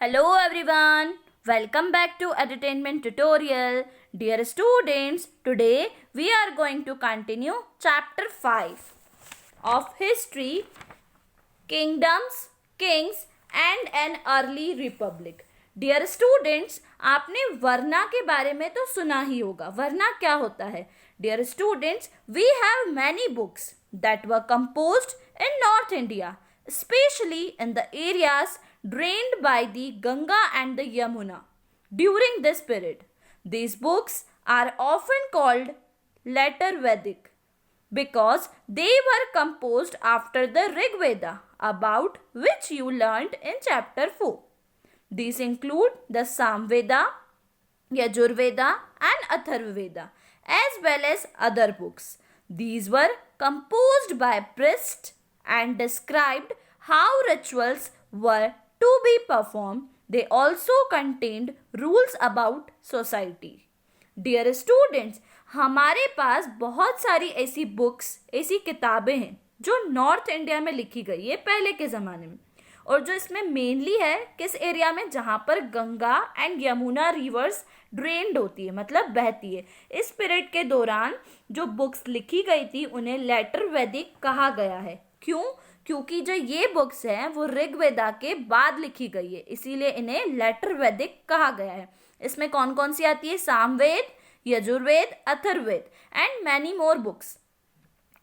Hello everyone, welcome back to Entertainment Tutorial. Dear students, today we are going to continue chapter 5 of History, Kingdoms, Kings and an Early Republic. Dear students, आपने वरना के बारे में तो सुना ही होगा. वरना क्या होता है? Dear students, we have many books that were composed in North India, especially in the areas drained by the Ganga and the Yamuna. During this period, these books are often called later Vedic because they were composed after the Rig Veda, about which you learnt in chapter 4. These include the Samveda, Yajurveda and Atharvaveda, as well as other books. These were composed by priests and described how rituals were to be performed. They also contained rules about society. Dear students, हमारे पास बहुत सारी ऐसी books, ऐसी किताबें हैं जो north India में लिखी गई है पहले के ज़माने में, और जो इसमें मेनली है किस एरिया में, जहाँ पर Ganga and Yamuna reverse drained होती है, मतलब बहती है. इस पीरियड के दौरान जो बुक्स लिखी गई थी उन्हें लेटर वैदिक कहा गया है. क्यों? क्योंकि जो ये बुक्स हैं वो ऋग्वेदा के बाद लिखी गई है, इसीलिए इन्हें लेटर वैदिक कहा गया है. इसमें कौन कौन सी आती है? Samaveda, Yajurveda, Atharvaveda and many more books.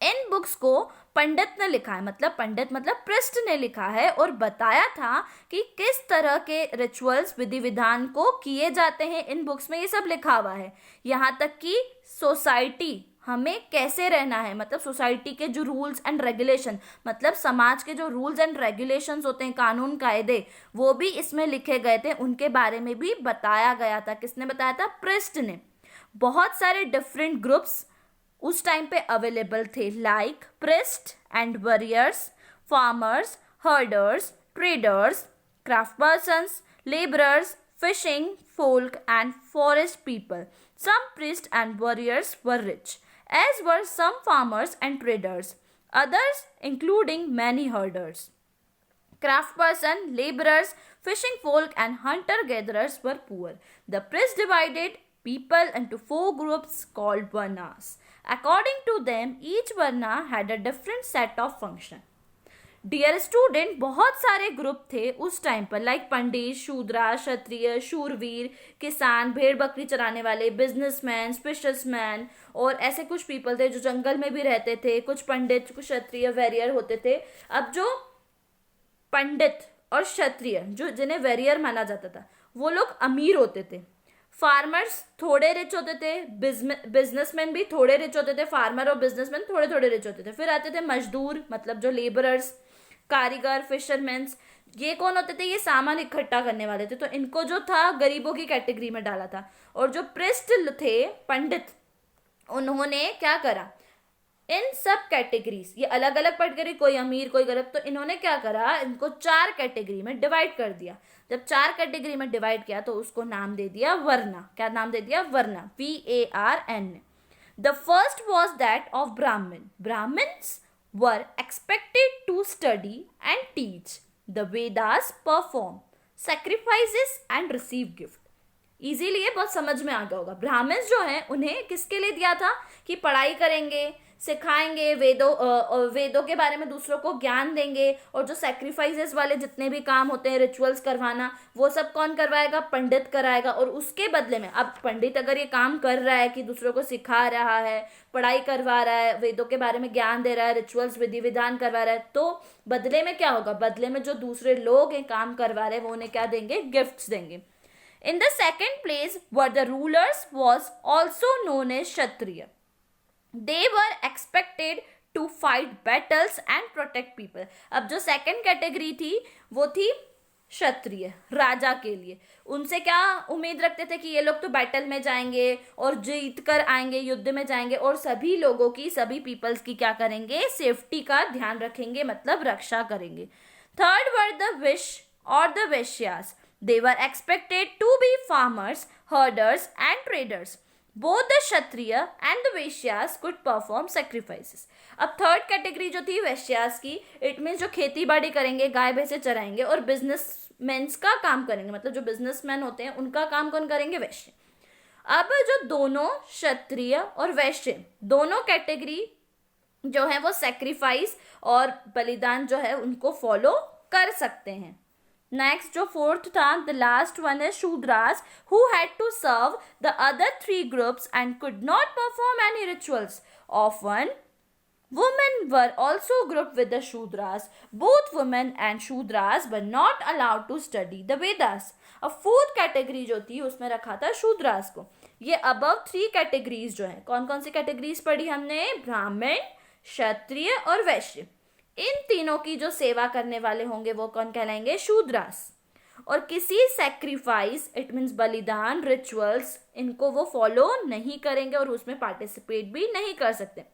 In books को पंडित ने लिखा है, मतलब पंडित मतलब पृष्ठ ने लिखा है और बताया था कि किस तरह के रिचुअल्स, विधि विधान को किए जाते हैं. इन बुक्स में ये सब लिखा हुआ है. यहाँ तक कि सोसाइटी हमें कैसे रहना है, मतलब सोसाइटी के जो रूल्स एंड रेगुलेशन, मतलब समाज के जो रूल्स एंड रेगुलेशंस होते हैं, कानून कायदे, वो भी इसमें लिखे गए थे. उनके बारे में भी बताया गया था. किसने बताया था? पृष्ठ ने. बहुत सारे डिफरेंट ग्रुप्स उस टाइम पे अवेलेबल थे, like priest and warriors, farmers, herders, traders, craft persons, labourers, fishing folk and forest people. Some priests and warriors were rich, as were some farmers and traders. Others, including many herders, craft person, laborers, fishing folk and hunter-gatherers were poor. The priests divided people into 4 groups called varnas. According to them, each varna had a different set of function. Dear student, बहुत सारे group थे उस time पर, like पंडित, शूद्रा, क्षत्रिय, शूरवीर, किसान, भेड़ बकरी चराने वाले, बिजनेसमैन, फिशर्समैन, और ऐसे कुछ पीपल थे जो जंगल में भी रहते थे. कुछ पंडित, कुछ क्षत्रिय, वैरियर होते थे. अब जो पंडित और क्षत्रिय, जो जिन्हें वैरियर माना जाता था, वो लोग अमीर होते थे. फार्मर्स थोड़े रिच होते थे, बिजनेसमैन भी थोड़े रिच होते थे, फार्मर और बिजनेसमैन थोड़े थोड़े रिच होते थे. फिर आते थे मजदूर, मतलब जो लेबरर्स, कारीगर, फिशरमैन्स. ये कौन होते थे? ये सामान इकट्ठा करने वाले थे, तो इनको जो था गरीबों की कैटेगरी में डाला था. और जो प्रिस्ट थे, पंडित, उन्होंने क्या करा? इन सब कैटेगरीज, ये अलग अलग पढ़ कर, कोई अमीर कोई गरीब, तो इन्होंने क्या करा? इनको 4 कैटेगरी में डिवाइड कर दिया. जब 4 कैटेगरी में डिवाइड किया तो उसको नाम दे दिया वर्ना. क्या नाम दे दिया? Varna. VARN. The first was that of Brahmin. Brahmins were expected to study and teach the Vedas, perform sacrifices and receive gift. Easily ये बहुत समझ में आ गया होगा. ब्राह्मण्स जो हैं उन्हें किसके लिए दिया था? कि पढ़ाई करेंगे, सिखाएंगे, वेदों के बारे में दूसरों को ज्ञान देंगे, और जो सैक्रिफाइसेस वाले जितने भी काम होते हैं, रिचुअल्स करवाना, वो सब कौन करवाएगा? पंडित कराएगा. और उसके बदले में, अब पंडित अगर ये काम कर रहा है कि दूसरों को सिखा रहा है, पढ़ाई करवा रहा है, वेदों के बारे में ज्ञान दे रहा है, रिचुअल्स विधि विधान करवा रहा है, तो बदले में क्या होगा? बदले में जो दूसरे लोग हैं काम करवा रहे हैं, वो उन्हें क्या देंगे? गिफ्ट्स देंगे. In the second place were the rulers, was also known as Kshatriya. They were expected to fight battles and protect people. अब जो सेकंड कैटेगरी थी वो थी क्षत्रिय, राजा के लिए. उनसे क्या उम्मीद रखते थे? कि ये लोग तो बैटल में जाएंगे और जीत कर आएंगे, युद्ध में जाएंगे, और सभी लोगों की, सभी पीपल्स की क्या करेंगे? सेफ्टी का ध्यान रखेंगे, मतलब रक्षा करेंगे. थर्ड वर द विश और the वैश्यास. They were expected to be farmers, herders and traders. Both the Kshatriya and the Vaishyas could perform sacrifices. अब थर्ड कैटेगरी जो थी वैश्यास की, इट मीन्स जो खेती बाड़ी करेंगे, गाय भैंसे चराएंगे और बिजनेसमैन्स का काम करेंगे, मतलब जो बिजनेसमैन होते हैं उनका काम कौन करेंगे? वैश्य। अब जो दोनों क्षत्रिय और वैश्य दोनों कैटेगरी जो है वो सेक्रीफाइस और बलिदान जो है उनको फॉलो कर सकते हैं। नेक्स्ट जो फोर्थ था, द लास्ट वन है Shudras, who had to serve the other three groups and could not perform any rituals. Often women were also grouped with the Shudras. Both women and Shudras were not allowed to study the Vedas. अब fourth category जो थी उसमें रखा था शूद्रास को। ये above three categories जो है, कौन कौन सी कैटेगरीज पढ़ी हमने? ब्राह्मण, क्षत्रिय और वैश्य। इन तीनों की जो सेवा करने वाले होंगे वो कौन कहलाएंगे? शूद्रास। और किसी सेक्रीफाइस, इट मीन्स बलिदान, रिचुअल्स, इनको वो फॉलो नहीं करेंगे और उसमें पार्टिसिपेट भी नहीं कर सकते।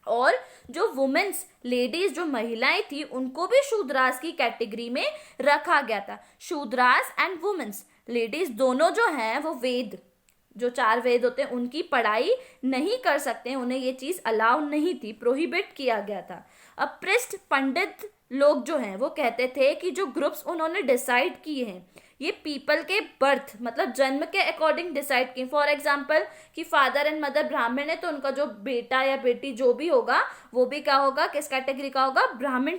और जो वुमेन्स, लेडीज, जो महिलाएं थी, उनको भी शूद्रास की कैटेगरी में रखा गया था। शूद्रास एंड वुमेन्स, लेडीज दोनों जो हैं वो वेद, जो 4 वेद होते हैं, उनकी पढ़ाई नहीं कर सकते हैं, उन्हें ये चीज अलाउ नहीं थी, प्रोहिबिट किया गया था। अब पृष्ठ पंडित लोग जो हैं वो कहते थे कि जो ग्रुप्स उन्होंने डिसाइड किए हैं ये पीपल के बर्थ, मतलब जन्म के अकॉर्डिंग डिसाइड किए। फॉर एग्जाम्पल कि फादर एंड मदर ब्राह्मण है तो उनका जो बेटा या बेटी जो भी होगा वो भी क्या होगा? किस कैटेगरी का होगा? ब्राह्मण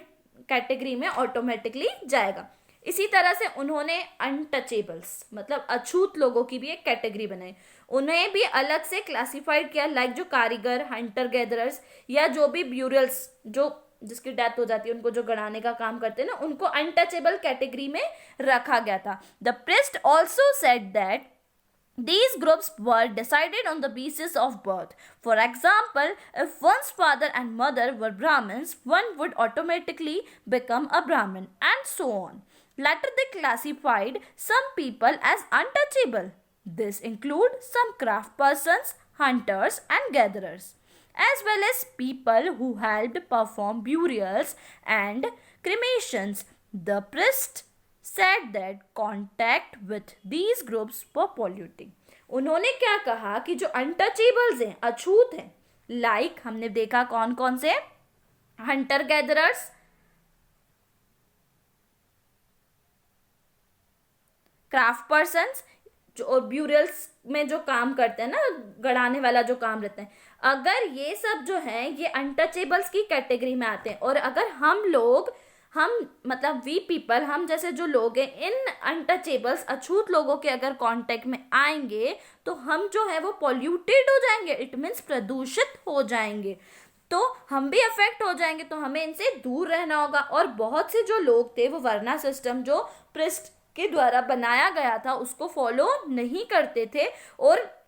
कैटेगरी में ऑटोमेटिकली जाएगा। इसी तरह से उन्होंने अनटचेबल्स, मतलब अछूत लोगों की भी एक कैटेगरी बनाई, उन्हें भी अलग से क्लासिफाइड किया। लाइक जो कारीगर, हंटर गैदरर्स या जो भी ब्यूरल्स, जो जिसकी डेथ हो जाती है उनको जो गड़ाने का काम करते हैं ना, उनको अनटचेबल कैटेगरी में रखा गया था। The priest also said that these groups were decided on the basis of birth. For example, if one's father and mother were Brahmins, one would automatically become a Brahmin, and so on. Later, they classified some people as untouchable. This include some craft persons, hunters, and gatherers, as well as people who helped perform burials and cremations. The priest said that contact with these groups were polluting. उन्होंने क्या कहा कि जो untouchables हैं, अछूत हैं, like हमने देखा कौन कौन से? हंटर गैदरर्स, क्राफ्ट पर्सन्स, जो ब्यूरल्स में जो काम करते हैं ना, गड़ाने वाला जो काम रहता है, अगर ये सब जो है ये अनटचेबल्स की कैटेगरी में आते हैं, और अगर हम मतलब वी पीपल, हम जैसे जो लोग हैं, इन अनटचेबल्स, अछूत लोगों के अगर कांटेक्ट में आएंगे तो हम जो है वो पॉल्यूटेड हो जाएंगे, इट मीन्स प्रदूषित हो जाएंगे, तो हम भी अफेक्ट हो जाएंगे, तो हमें इनसे दूर रहना होगा। और बहुत से जो लोग थे वो वर्ना सिस्टम जो प्रिस्ट के द्वारा बनाया गया था उसको फॉलो नहीं करते थे, और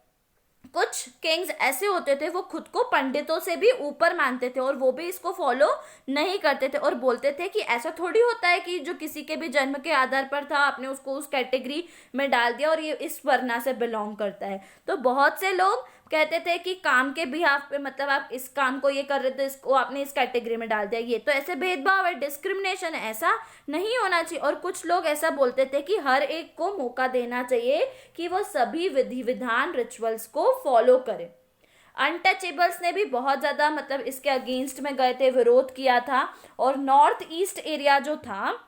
कुछ किंग्स ऐसे होते थे वो खुद को पंडितों से भी ऊपर मानते थे और वो भी इसको फॉलो नहीं करते थे, और बोलते थे कि ऐसा थोड़ी होता है कि जो किसी के भी जन्म के आधार पर था आपने उसको उस कैटेगरी में डाल दिया और ये इस वर्ना से बिलोंग करता है। तो बहुत से लोग कहते थे कि काम के बिहाफ पे, मतलब आप इस काम को ये कर रहे थे, इसको आपने इस कैटेगरी में डाल दिया, ये तो ऐसे भेदभाव है, डिस्क्रिमिनेशन है, ऐसा नहीं होना चाहिए। और कुछ लोग ऐसा बोलते थे कि हर एक को मौका देना चाहिए कि वो सभी विधि विधान, रिचुअल्स को फॉलो करे। अनटचेबल्स ने भी बहुत ज़्यादा मतलब इसके अगेंस्ट में गए थे, विरोध किया था, और नॉर्थ ईस्ट एरिया जो था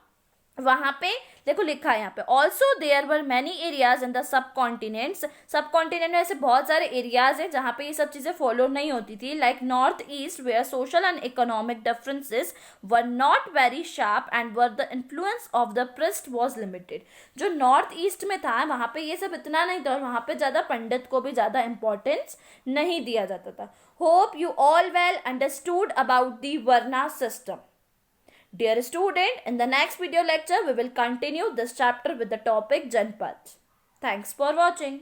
वहां पे देखो लिखा है यहाँ पे, also there were many areas in the subcontinents. Subcontinent में ऐसे बहुत सारे एरियाज हैं जहाँ पे ये सब चीज़ें फॉलो नहीं होती थी, like north east where social and economic differences were not very sharp and were the influence of the priest was limited. जो नॉर्थ ईस्ट में था वहाँ पे ये सब इतना नहीं था, और वहाँ पे ज़्यादा पंडित को भी ज़्यादा इंपॉर्टेंस नहीं दिया जाता था। Hope you all well understood about the varna system. Dear student, in the next video lecture, we will continue this chapter with the topic Janpath. Thanks for watching.